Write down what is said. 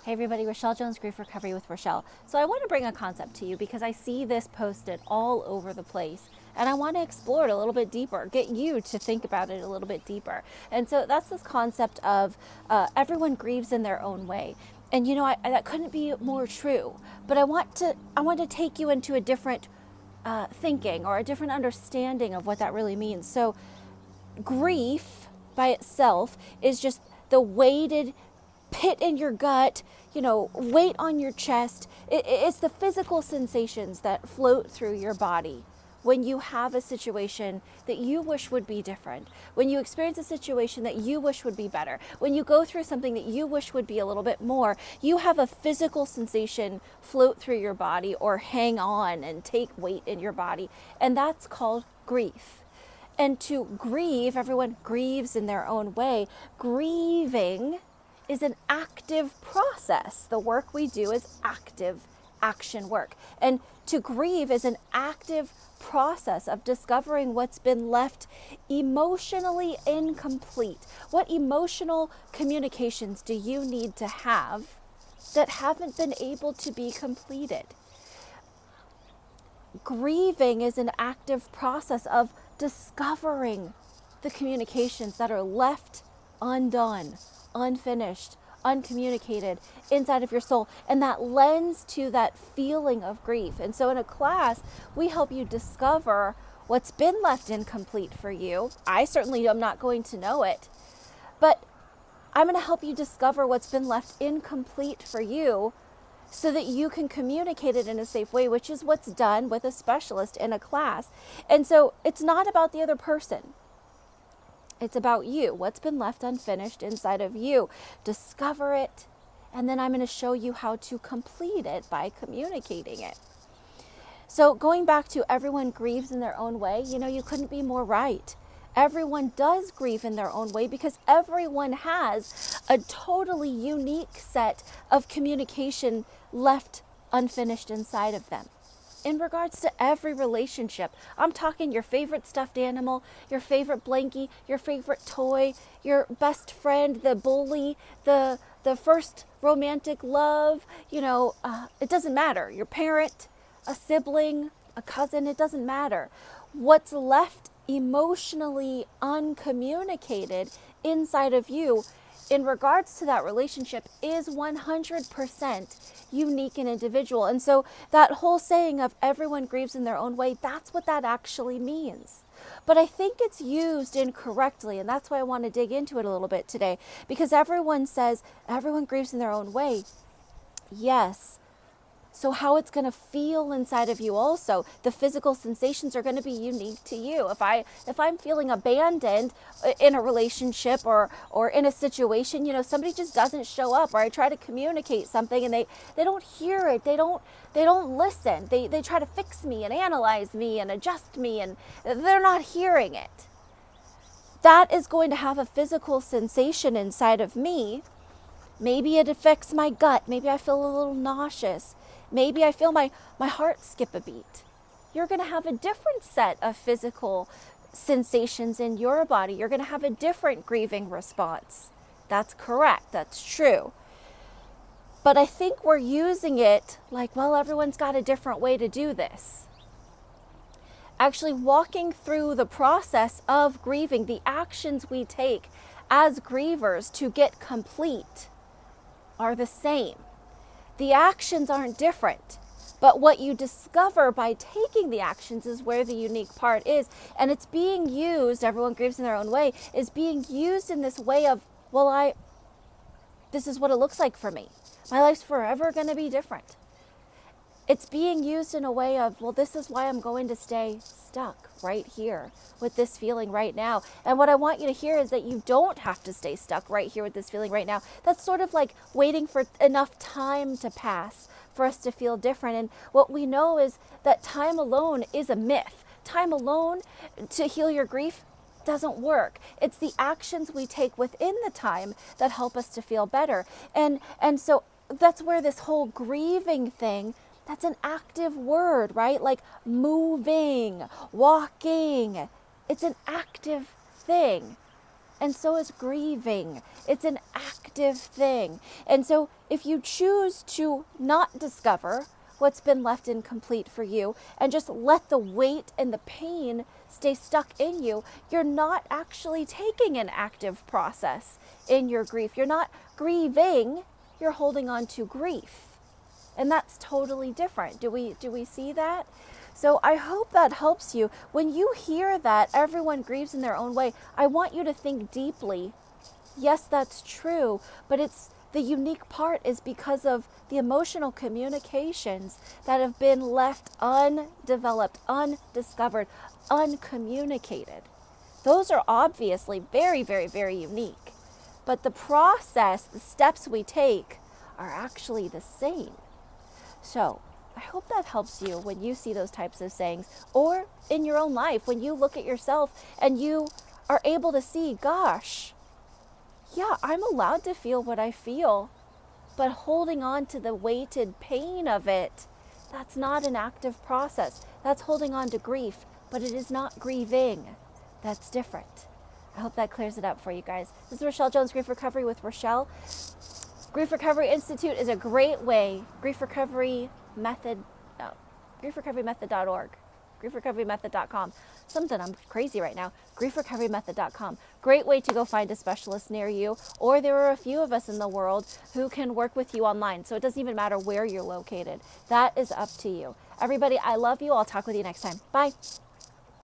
Hey everybody, Rochelle Jones, Grief Recovery with Rochelle. So I want to bring a concept to you because I see this posted all over the place and I want to explore it a little bit deeper, get you to think about it a little bit deeper. And so that's this concept of everyone grieves in their own way. And you know, that couldn't be more true, but I want to take you into a different thinking or a different understanding of what that really means. So grief by itself is just the weighted pit in your gut, weight on your chest. It's the physical sensations that float through your body when you have a situation that you wish would be different, when you experience a situation that you wish would be better, when you go through something that you wish would be a little bit more, you have a physical sensation float through your body or hang on and take weight in your body. And that's called grief. And to grieve, everyone grieves in their own way. Grieving is an active process. The work we do is active action work. And to grieve is an active process of discovering what's been left emotionally incomplete. What emotional communications do you need to have that haven't been able to be completed? Grieving is an active process of discovering the communications that are left undone, unfinished, uncommunicated inside of your soul. And that lends to that feeling of grief. And so in a class, we help you discover what's been left incomplete for you. I certainly am not going to know it, but I'm going to help you discover what's been left incomplete for you so that you can communicate it in a safe way, which is what's done with a specialist in a class. And so it's not about the other person. It's about you. What's been left unfinished inside of you. Discover it, and then I'm going to show you how to complete it by communicating it. So going back to everyone grieves in their own way, you couldn't be more right. Everyone does grieve in their own way because everyone has a totally unique set of communication left unfinished inside of them. In regards to every relationship, I'm talking your favorite stuffed animal, your favorite blankie, your favorite toy, your best friend, the bully, the first romantic love, it doesn't matter. Your parent, a sibling, a cousin, it doesn't matter. What's left emotionally uncommunicated inside of you in regards to that relationship is 100% unique and individual. And so that whole saying of everyone grieves in their own way, that's what that actually means. But I think it's used incorrectly, and that's why I want to dig into it a little bit today, because everyone says everyone grieves in their own way. Yes. So how it's going to feel inside of you also, the physical sensations are going to be unique to you. If I'm feeling abandoned in a relationship or in a situation, somebody just doesn't show up, or I try to communicate something and they don't hear it. They don't listen. They try to fix me and analyze me and adjust me, and they're not hearing it. That is going to have a physical sensation inside of me. Maybe it affects my gut. Maybe I feel a little nauseous. Maybe I feel my heart skip a beat. You're going to have a different set of physical sensations in your body. You're going to have a different grieving response. That's correct. That's true. But I think we're using it like, well, everyone's got a different way to do this. Actually, walking through the process of grieving, the actions we take as grievers to get complete are the same. The actions aren't different, but what you discover by taking the actions is where the unique part is. And it's being used, everyone grieves in their own way, is being used in this way of, well, this is what it looks like for me. My life's forever going to be different. It's being used in a way of, well, this is why I'm going to stay stuck right here with this feeling right now. And what I want you to hear is that you don't have to stay stuck right here with this feeling right now. That's sort of like waiting for enough time to pass for us to feel different. And what we know is that time alone is a myth. Time alone to heal your grief doesn't work. It's the actions we take within the time that help us to feel better. And so that's where this whole grieving thing, that's an active word, right? Like moving, walking. It's an active thing. And so is grieving. It's an active thing. And so if you choose to not discover what's been left incomplete for you and just let the weight and the pain stay stuck in you, you're not actually taking an active process in your grief. You're not grieving, you're holding on to grief. And that's totally different. Do we see that? So I hope that helps you. When you hear that everyone grieves in their own way, I want you to think deeply. Yes, that's true, but it's the unique part is because of the emotional communications that have been left undeveloped, undiscovered, uncommunicated. Those are obviously very, very, very unique. But the process, the steps we take are actually the same. So I hope that helps you when you see those types of sayings, or in your own life, when you look at yourself and you are able to see, gosh, yeah, I'm allowed to feel what I feel, but holding on to the weighted pain of it, that's not an active process. That's holding on to grief, but it is not grieving. That's different. I hope that clears it up for you guys. This is Rochelle Jones, Grief Recovery with Rochelle. Grief Recovery Institute is a great way. griefrecoverymethod.org. griefrecoverymethod.com. Something, I'm crazy right now. griefrecoverymethod.com. Great way to go find a specialist near you, or there are a few of us in the world who can work with you online. So it doesn't even matter where you're located. That is up to you. Everybody, I love you. I'll talk with you next time. Bye.